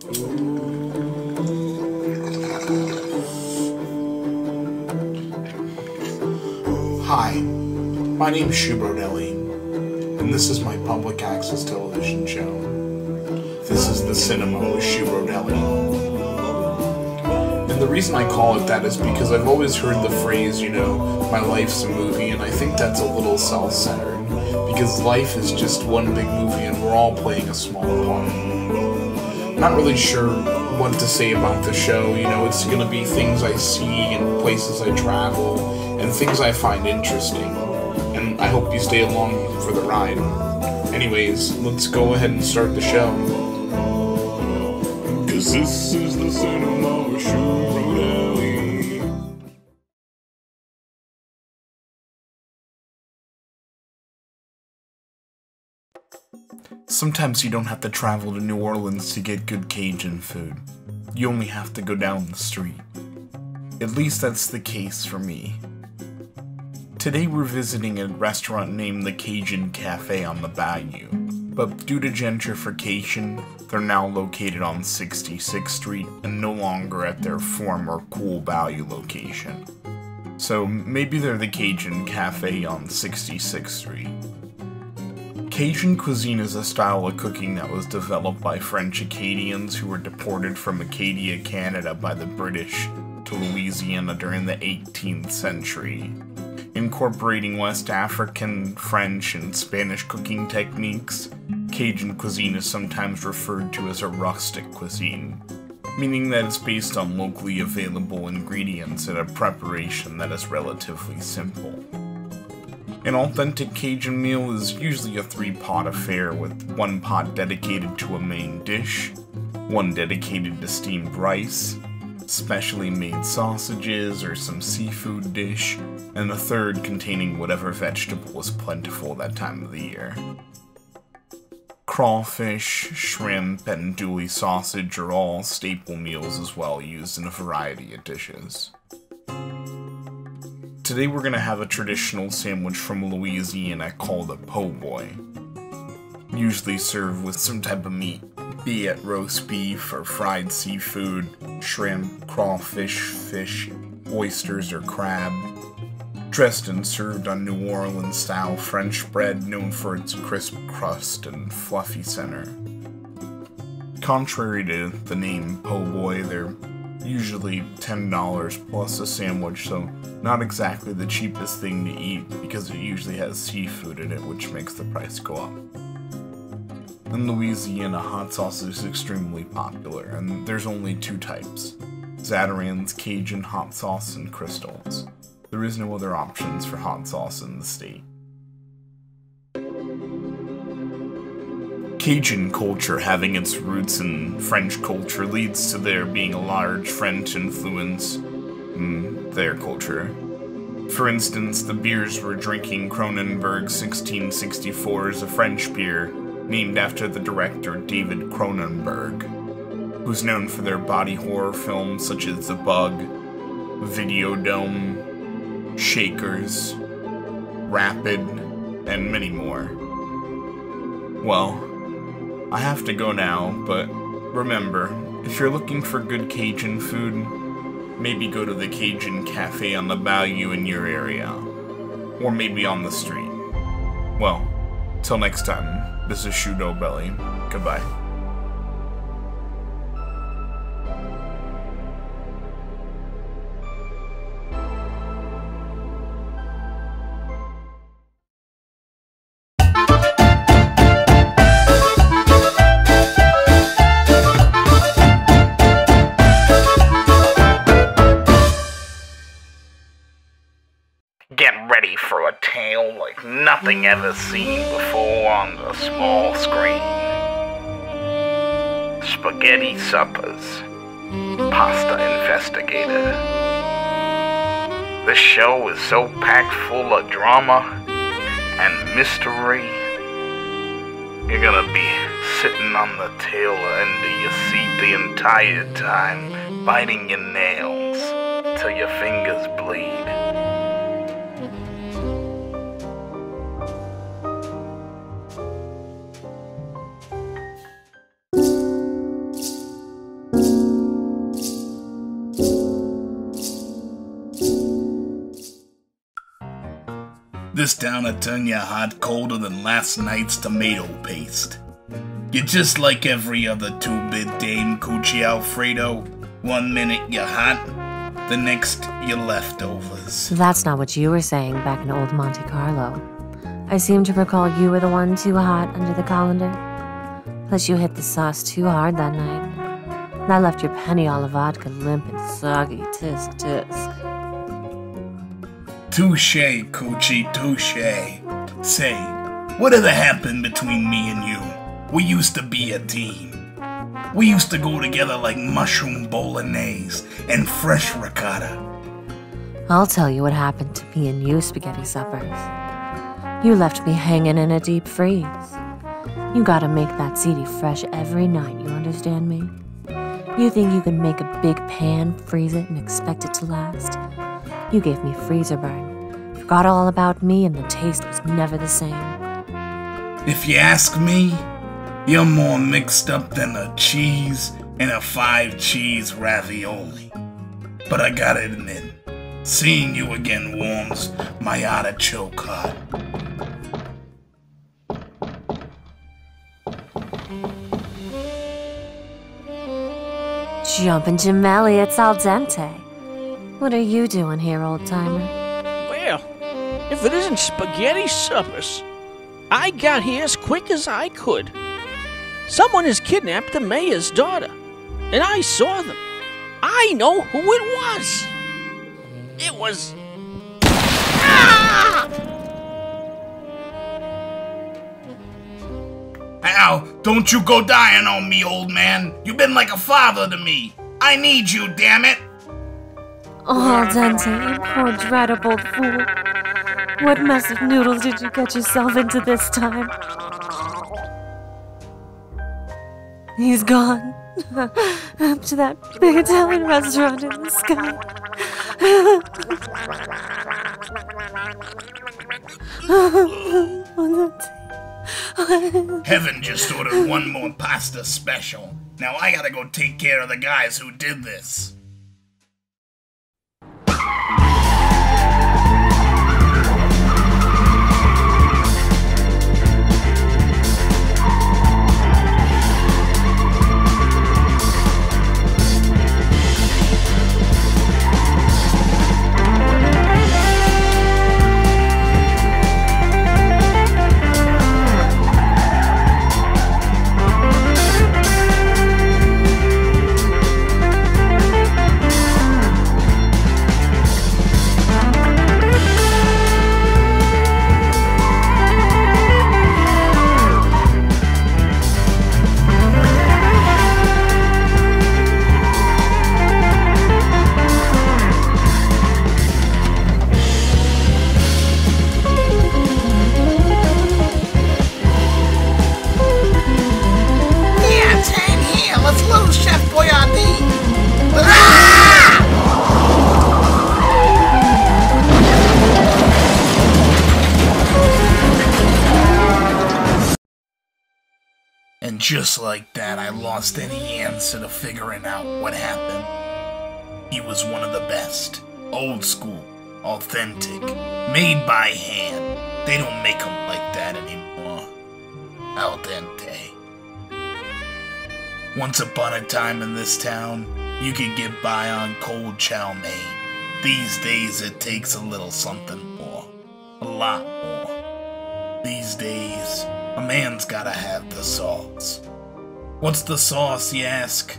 Hi, my name is Brodelli, and this is my public access television show. This is the cinema with Brodelli. And the reason I call it that is because I've always heard the phrase, my life's a movie, and I think that's a little self-centered, because life is just one big movie and we're all playing a small part. I'm not really sure what to say about the show. It's gonna be things I see and places I travel and things I find interesting, and I hope you stay along for the ride. Anyways, let's go ahead and start the show. 'Cause this is the cinema with Brodelli. Sometimes you don't have to travel to New Orleans to get good Cajun food. You only have to go down the street. At least that's the case for me. Today we're visiting a restaurant named the Cajun Cafe on the Bayou, but due to gentrification, they're now located on 66th Street and no longer at their former cool Bayou location. So maybe they're the Cajun Cafe on 66th Street. Cajun cuisine is a style of cooking that was developed by French Acadians who were deported from Acadia, Canada by the British to Louisiana during the 18th century. Incorporating West African, French, and Spanish cooking techniques, Cajun cuisine is sometimes referred to as a rustic cuisine, meaning that it's based on locally available ingredients and a preparation that is relatively simple. An authentic Cajun meal is usually a 3-pot affair, with 1 pot dedicated to a main dish, 1 dedicated to steamed rice, specially made sausages or some seafood dish, and a 3rd containing whatever vegetable is plentiful that time of the year. Crawfish, shrimp, and Dewey sausage are all staple meals as well, used in a variety of dishes. Today we're gonna have a traditional sandwich from Louisiana called a po' boy. Usually served with some type of meat, be it roast beef or fried seafood, shrimp, crawfish, fish, oysters, or crab. Dressed and served on New Orleans-style French bread known for its crisp crust and fluffy center. Contrary to the name po' boy, they're usually $10 plus a sandwich, so not exactly the cheapest thing to eat because it usually has seafood in it, which makes the price go up. In Louisiana, hot sauce is extremely popular, and there's only 2 types: Zatarain's Cajun hot sauce and Crystal's. There is no other options for hot sauce in the state. Cajun culture, having its roots in French culture, leads to there being a large French influence in their culture. For instance, the beers we're drinking, Kronenbourg 1664, is a French beer named after the director David Cronenberg, who's known for their body horror films such as The Bug, Videodome, Shakers, Rapid, and many more. Well, I have to go now, but remember, if you're looking for good Cajun food, maybe go to the Cajun Cafe on the Bayou in your area, or maybe on the street. Well, till next time, this is Brodelli. Goodbye. Get ready for a tale like nothing ever seen before on the small screen. Spaghetti suppers. Pasta investigated. The show is so packed full of drama and mystery. You're gonna be sitting on the tail end of your seat the entire time, biting your nails till your fingers bleed. This town'll turn you hot colder than last night's tomato paste. You're just like every other two-bit Dame Coochie Alfredo. 1 minute you're hot, the next you're leftovers. That's not what you were saying back in old Monte Carlo. I seem to recall you were the one too hot under the colander. Plus you hit the sauce too hard that night. That left your penny all of vodka limp and soggy, tisk tisk. Touche, Coochie, touche. Say, whatever happened between me and you? We used to be a team. We used to go together like mushroom bolognese and fresh ricotta. I'll tell you what happened to me and you, spaghetti suppers. You left me hanging in a deep freeze. You gotta make that ziti fresh every night, you understand me? You think you can make a big pan, freeze it, and expect it to last? You gave me freezer burn, forgot all about me, and the taste was never the same. If you ask me, you're more mixed up than a cheese and a 5-cheese ravioli. But I gotta admit, seeing you again warms my artichoke heart. Jumpin' Gemelli, it's al dente. What are you doing here, old-timer? Well, if it isn't spaghetti suppers, I got here as quick as I could. Someone has kidnapped the mayor's daughter, and I saw them. I know who it was. It was... Ah! Al, don't you go dying on me, old man. You've been like a father to me. I need you, damn it. Oh, al dente, you poor dried-up old fool. What mess of noodles did you get yourself into this time? He's gone. Up to that big Italian restaurant in the sky. Heaven just ordered one more pasta special. Now I gotta go take care of the guys who did this. And just like that, I lost any answer to figuring out what happened. He was one of the best. Old school, authentic, made by hand. They don't make them like that anymore. Al dente. Once upon a time in this town, you could get by on cold chow mein. These days it takes a little something more. A lot more. These days, a man's gotta have the sauce. What's the sauce, you ask?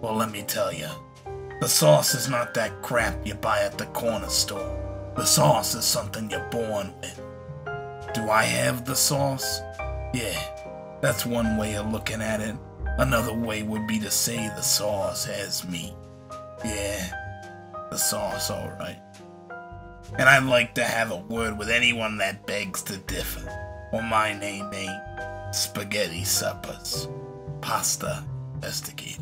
Well, let me tell you. The sauce is not that crap you buy at the corner store. The sauce is something you're born with. Do I have the sauce? Yeah, that's one way of looking at it. Another way would be to say the sauce has me. Yeah, the sauce, alright. And I'd like to have a word with anyone that begs to differ. Well, my name ain't Spaghetti Suppers. Pasta, that's the key.